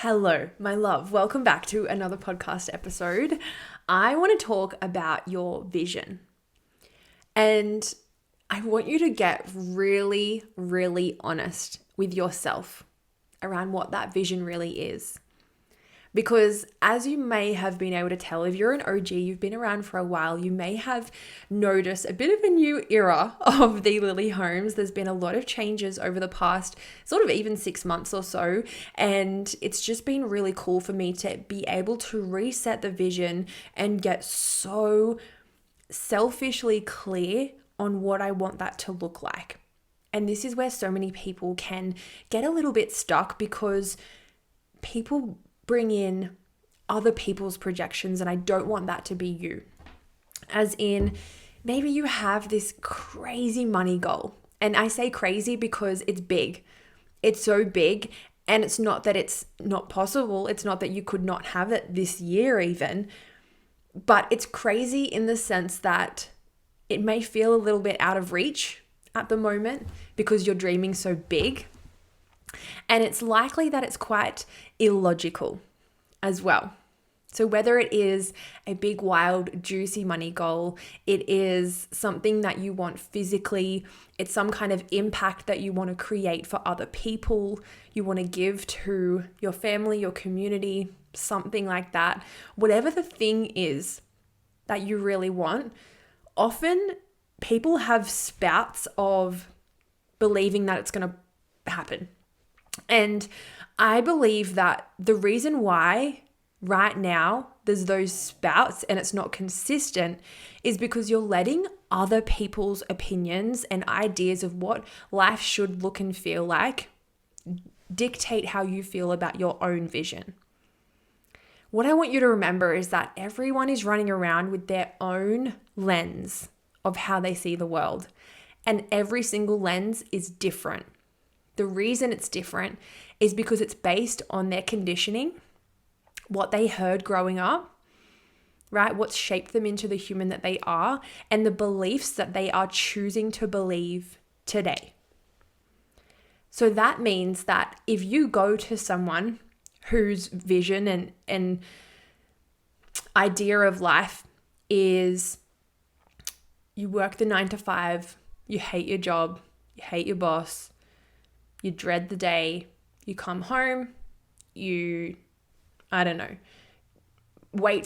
Hello, my love. Welcome back to another podcast episode. I want to talk about your vision. And I want you to get really, really honest with yourself around what that vision really is. Because as you may have been able to tell, if you're an OG, you've been around for a while, you may have noticed a bit of a new era of the Lily Homes. There's been a lot of changes over the past sort of even 6 months or so. And it's just been really cool for me to be able to reset the vision and get so selfishly clear on what I want that to look like. And this is where so many people can get a little bit stuck because people bring in other people's projections, and I don't want that to be you. As in, maybe you have this crazy money goal. And I say crazy because it's big. It's so big, and it's not that it's not possible. It's not that you could not have it this year even. But it's crazy in the sense that it may feel a little bit out of reach at the moment because you're dreaming so big. And it's likely that it's quite illogical as well. So whether it is a big, wild, juicy money goal, it is something that you want physically, it's some kind of impact that you want to create for other people, you want to give to your family, your community, something like that. Whatever the thing is that you really want, often people have spouts of believing that it's going to happen. And I believe that the reason why right now there's those spouts and it's not consistent is because you're letting other people's opinions and ideas of what life should look and feel like dictate how you feel about your own vision. What I want you to remember is that everyone is running around with their own lens of how they see the world, and every single lens is different. The reason it's different is because it's based on their conditioning, what they heard growing up, right? What's shaped them into the human that they are, and the beliefs that they are choosing to believe today. So that means that if you go to someone whose vision and idea of life is you work the 9 to 5, you hate your job, you hate your boss, you dread the day, you come home, wait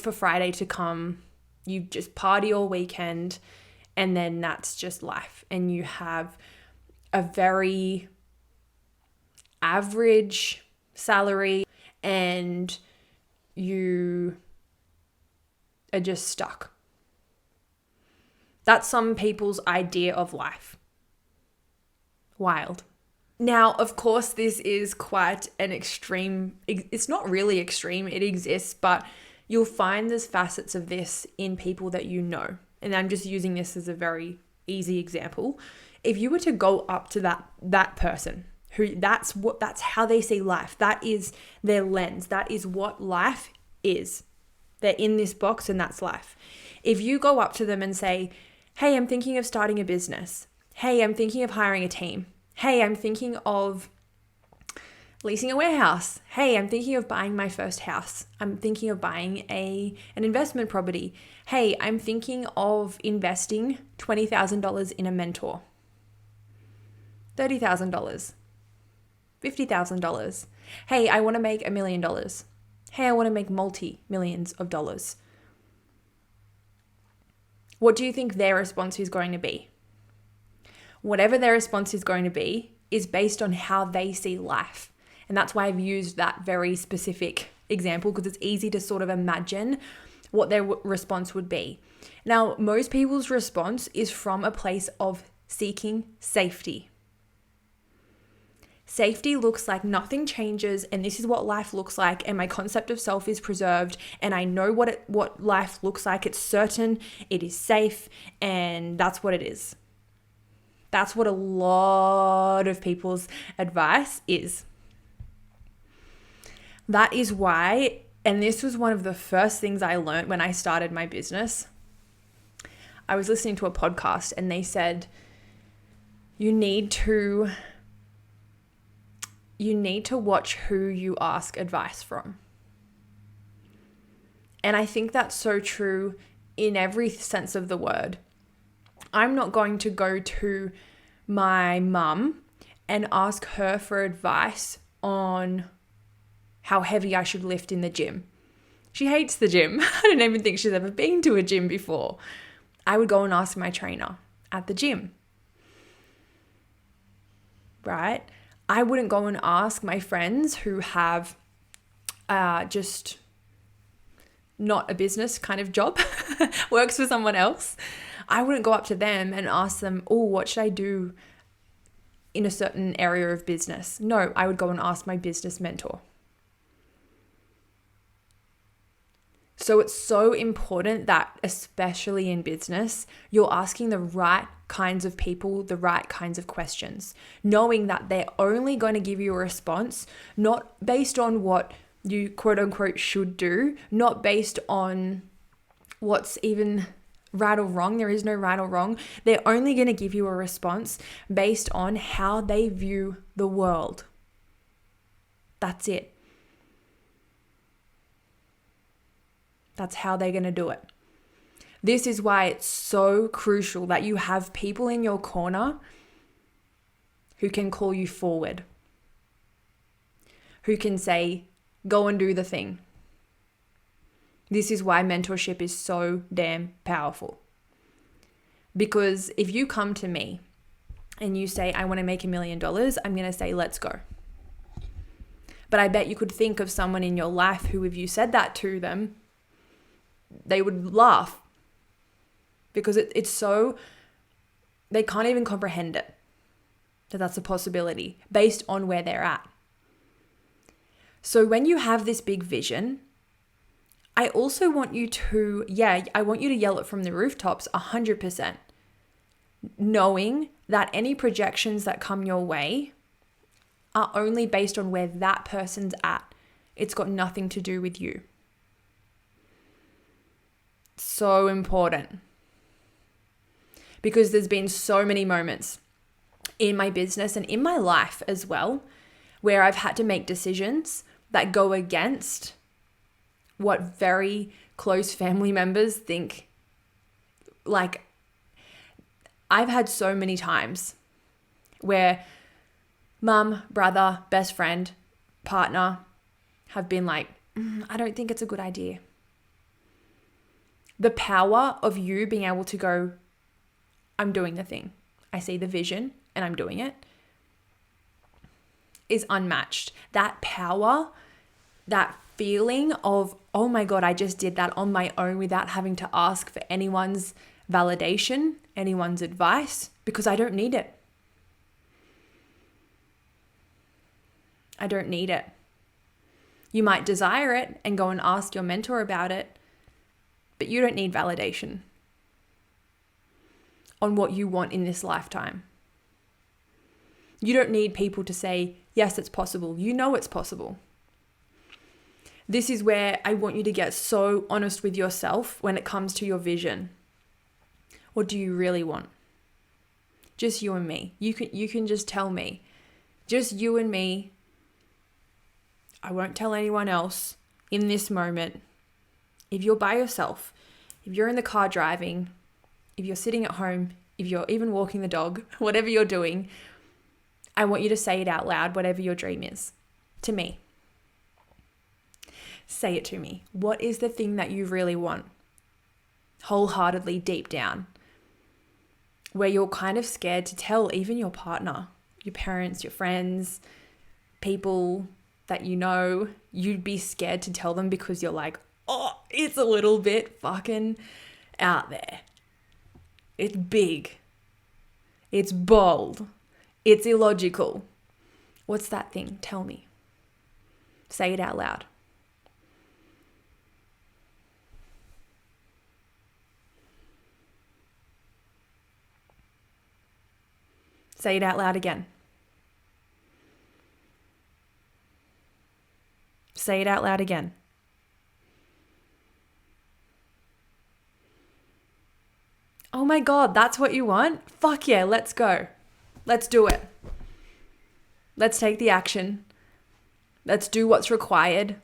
for Friday to come, you just party all weekend, and then that's just life. And you have a very average salary and you are just stuck. That's some people's idea of life. Wild. Now, of course, this is quite an extreme. It's not really extreme. It exists, but you'll find there's facets of this in people that you know. And I'm just using this as a very easy example. If you were to go up to that person who that's how they see life. That is their lens. That is what life is. They're in this box and that's life. If you go up to them and say, "Hey, I'm thinking of starting a business. Hey, I'm thinking of hiring a team. Hey, I'm thinking of leasing a warehouse. Hey, I'm thinking of buying my first house. I'm thinking of buying an investment property. Hey, I'm thinking of investing $20,000 in a mentor. $30,000. $50,000. Hey, I want to make $1 million. Hey, I want to make multi-millions of dollars." What do you think their response is going to be? Whatever their response is going to be is based on how they see life. And that's why I've used that very specific example, because it's easy to sort of imagine what their response would be. Now, most people's response is from a place of seeking safety. Safety looks like nothing changes, and this is what life looks like, and my concept of self is preserved, and I know what life looks like. It's certain, it is safe, and that's what it is. That's what a lot of people's advice is. That is why, and this was one of the first things I learned when I started my business. I was listening to a podcast and they said, you need to you need to watch who you ask advice from. And I think that's so true in every sense of the word. I'm not going to go to my mum and ask her for advice on how heavy I should lift in the gym. She hates the gym. I don't even think she's ever been to a gym before. I would go and ask my trainer at the gym, right? I wouldn't go and ask my friends who have just not a business kind of job, works for someone else. I wouldn't go up to them and ask them, oh, what should I do in a certain area of business? No, I would go and ask my business mentor. So it's so important that, especially in business, you're asking the right kinds of people the right kinds of questions, knowing that they're only going to give you a response not based on what you quote unquote should do, not based on what's even right or wrong. There is no right or wrong. They're only going to give you a response based on how they view the world. That's it. That's how they're going to do it. This is why it's so crucial that you have people in your corner who can call you forward, who can say, go and do the thing. This is why mentorship is so damn powerful. Because if you come to me and you say, I want to make $1 million, I'm going to say, let's go. But I bet you could think of someone in your life who, if you said that to them, they would laugh, because it's so, they can't even comprehend it, that that's a possibility based on where they're at. So when you have this big vision, I also want you to, I want you to yell it from the rooftops 100%, knowing that any projections that come your way are only based on where that person's at. It's got nothing to do with you. So important. Because there's been so many moments in my business and in my life as well where I've had to make decisions that go against what very close family members think. Like, I've had so many times where mum, brother, best friend, partner have been like, I don't think it's a good idea. The power of you being able to go, I'm doing the thing. I see the vision and I'm doing it, is unmatched. That power, that feeling of, oh my God, I just did that on my own without having to ask for anyone's validation, anyone's advice, because I don't need it. I don't need it. You might desire it and go and ask your mentor about it, but you don't need validation on what you want in this lifetime. You don't need people to say, yes, it's possible. You know it's possible. This is where I want you to get so honest with yourself when it comes to your vision. What do you really want? Just you and me. You can just tell me. Just you and me. I won't tell anyone else in this moment. If you're by yourself, if you're in the car driving, if you're sitting at home, if you're even walking the dog, whatever you're doing, I want you to say it out loud, whatever your dream is, to me. Say it to me. What is the thing that you really want? Wholeheartedly, deep down, where you're kind of scared to tell even your partner, your parents, your friends, people that you know. You'd be scared to tell them because you're like, oh, it's a little bit fucking out there. It's big. It's bold. It's illogical. What's that thing? Tell me. Say it out loud. Say it out loud again. Say it out loud again. Oh my God, that's what you want? Fuck yeah, let's go. Let's do it. Let's take the action. Let's do what's required.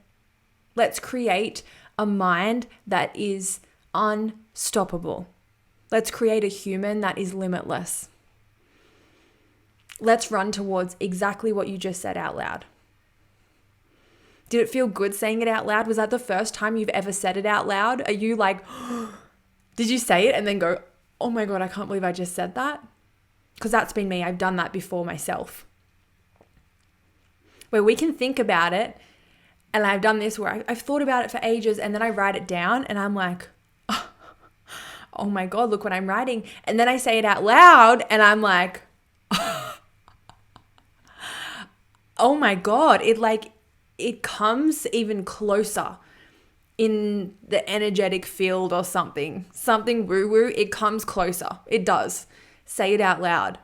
Let's create a mind that is unstoppable. Let's create a human that is limitless. Let's run towards exactly what you just said out loud. Did it feel good saying it out loud? Was that the first time you've ever said it out loud? Are you like, did you say it and then go, oh my God, I can't believe I just said that? Because that's been me. I've done that before myself. Where we can think about it, and I've done this where I've thought about it for ages and then I write it down and I'm like, oh my God, look what I'm writing. And then I say it out loud and I'm like, oh my God, it comes even closer in the energetic field or something woo-woo. It comes closer. It does. Say it out loud,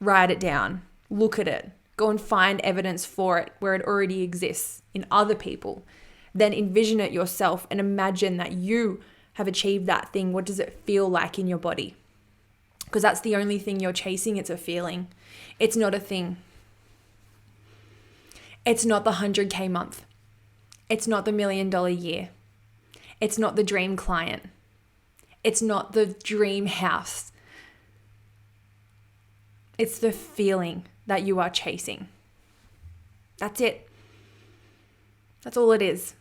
write it down, look at it, go and find evidence for it where it already exists in other people. Then envision it yourself and imagine that you have achieved that thing. What does it feel like in your body? Because that's the only thing you're chasing. It's a feeling. It's not a thing. It's not the 100K month. It's not the $1 million year. It's not the dream client. It's not the dream house. It's the feeling that you are chasing. That's it. That's all it is.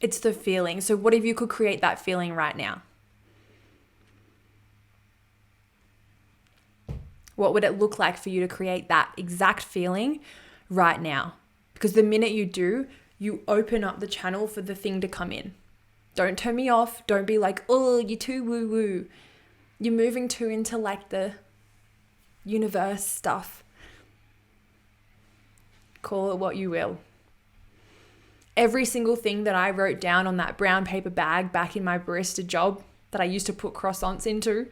It's the feeling. So what if you could create that feeling right now? What would it look like for you to create that exact feeling right now? Because the minute you do, you open up the channel for the thing to come in. Don't turn me off. Don't be like, oh, you're too woo-woo. You're moving too into like the universe stuff. Call it what you will. Every single thing that I wrote down on that brown paper bag back in my barista job that I used to put croissants into,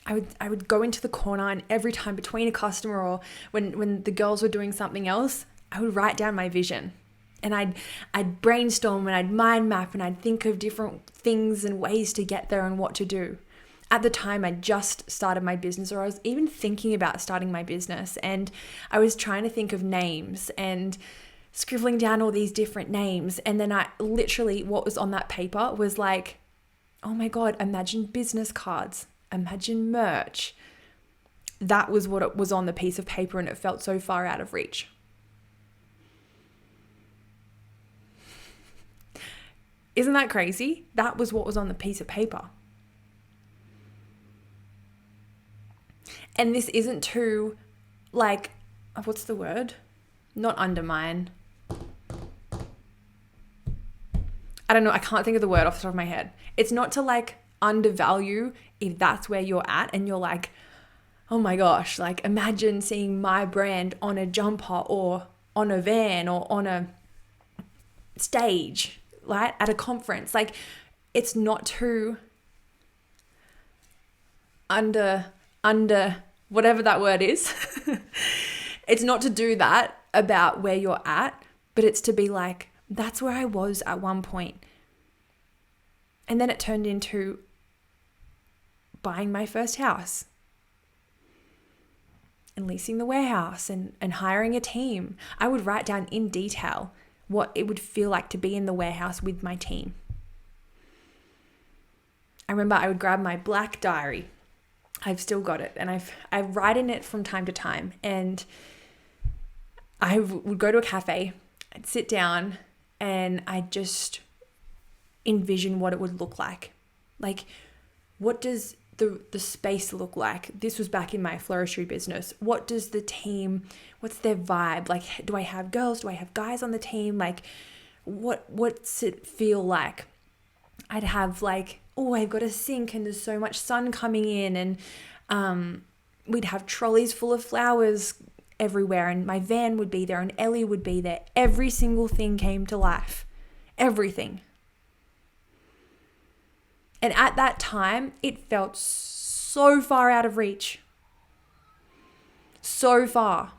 I would go into the corner, and every time between a customer or when the girls were doing something else, I would write down my vision. And I'd brainstorm and I'd mind map and I'd think of different things and ways to get there and what to do. At the time, I just started my business, or I was even thinking about starting my business, and I was trying to think of names and scribbling down all these different names. And then I literally, what was on that paper was like, oh my God, imagine business cards, imagine merch. That was what it was on the piece of paper, and it felt so far out of reach. Isn't that crazy? That was what was on the piece of paper. And this isn't to, like, what's the word? Not undermine. I don't know. I can't think of the word off the top of my head. It's not to like undervalue if that's where you're at and you're like, oh my gosh, like imagine seeing my brand on a jumper or on a van or on a stage, right? At a conference. Like, it's not to under whatever that word is. It's not to do that about where you're at, but it's to be like, that's where I was at one point. And then it turned into buying my first house and leasing the warehouse and hiring a team. I would write down in detail what it would feel like to be in the warehouse with my team. I remember I would grab my black diary. I've still got it, and I write in it from time to time, and I would go to a cafe, I'd sit down, and I'd just envision what it would look like. Like, what does the space look like? This was back in my floristry business. What does the team, what's their vibe? Like, do I have girls? Do I have guys on the team? Like, what's it feel like? I'd have like, oh, I've got a sink and there's so much sun coming in, and we'd have trolleys full of flowers everywhere, and my van would be there and Ellie would be there. Every single thing came to life. Everything. And at that time, it felt so far out of reach. So far.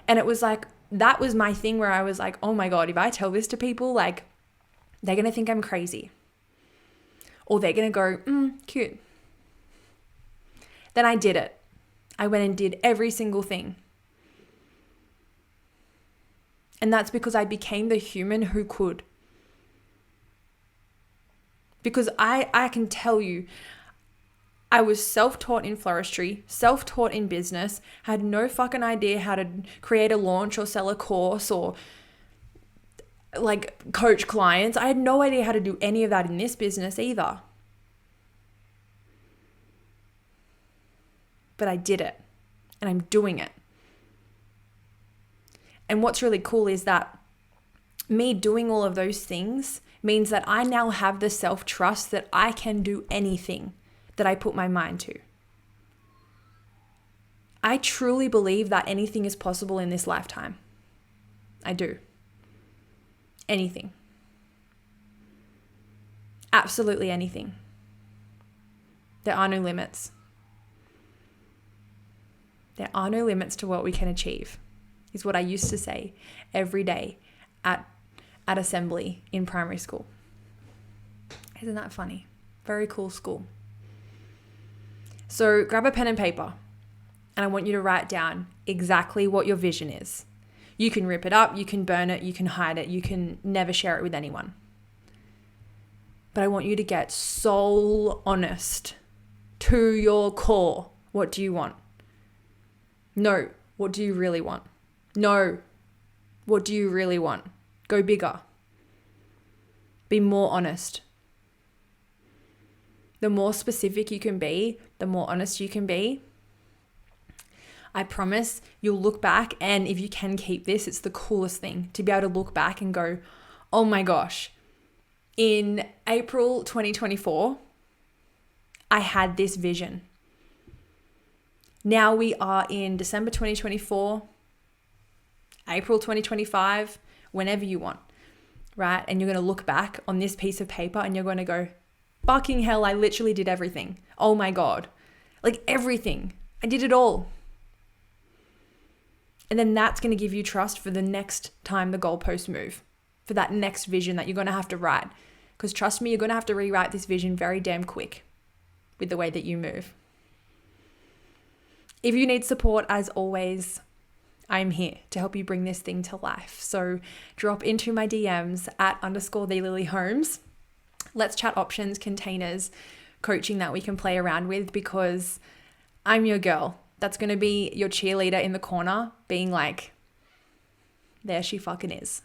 And it was like, that was my thing where I was like, oh my God, if I tell this to people, like, they're going to think I'm crazy. Or they're going to go, cute. Then I did it. I went and did every single thing. And that's because I became the human who could. Because I can tell you, I was self-taught in floristry, self-taught in business, had no fucking idea how to create a launch or sell a course or like coach clients. I had no idea how to do any of that in this business either. But I did it, and I'm doing it. And what's really cool is that me doing all of those things means that I now have the self-trust that I can do anything that I put my mind to. I truly believe that anything is possible in this lifetime. I do. Anything. Absolutely anything. There are no limits. There are no limits to what we can achieve, is what I used to say every day at assembly in primary school. Isn't that funny? Very cool school. So grab a pen and paper, and I want you to write down exactly what your vision is. You can rip it up, you can burn it, you can hide it, you can never share it with anyone. But I want you to get soul honest to your core. What do you want? No, what do you really want? No, what do you really want? Go bigger. Be more honest. The more specific you can be, the more honest you can be. I promise you'll look back, and if you can keep this, it's the coolest thing to be able to look back and go, oh my gosh, in April 2024, I had this vision. Now we are in December 2024, April 2025, whenever you want, right? And you're going to look back on this piece of paper and you're going to go, fucking hell, I literally did everything. Oh my God. Like everything. I did it all. And then that's going to give you trust for the next time the goalposts move, for that next vision that you're going to have to write. Because trust me, you're going to have to rewrite this vision very damn quick with the way that you move. If you need support, as always, I'm here to help you bring this thing to life. So drop into my DMs at _TheLilyHolmes. Let's chat options, containers, coaching that we can play around with, because I'm your girl. That's going to be your cheerleader in the corner being like, there she fucking is.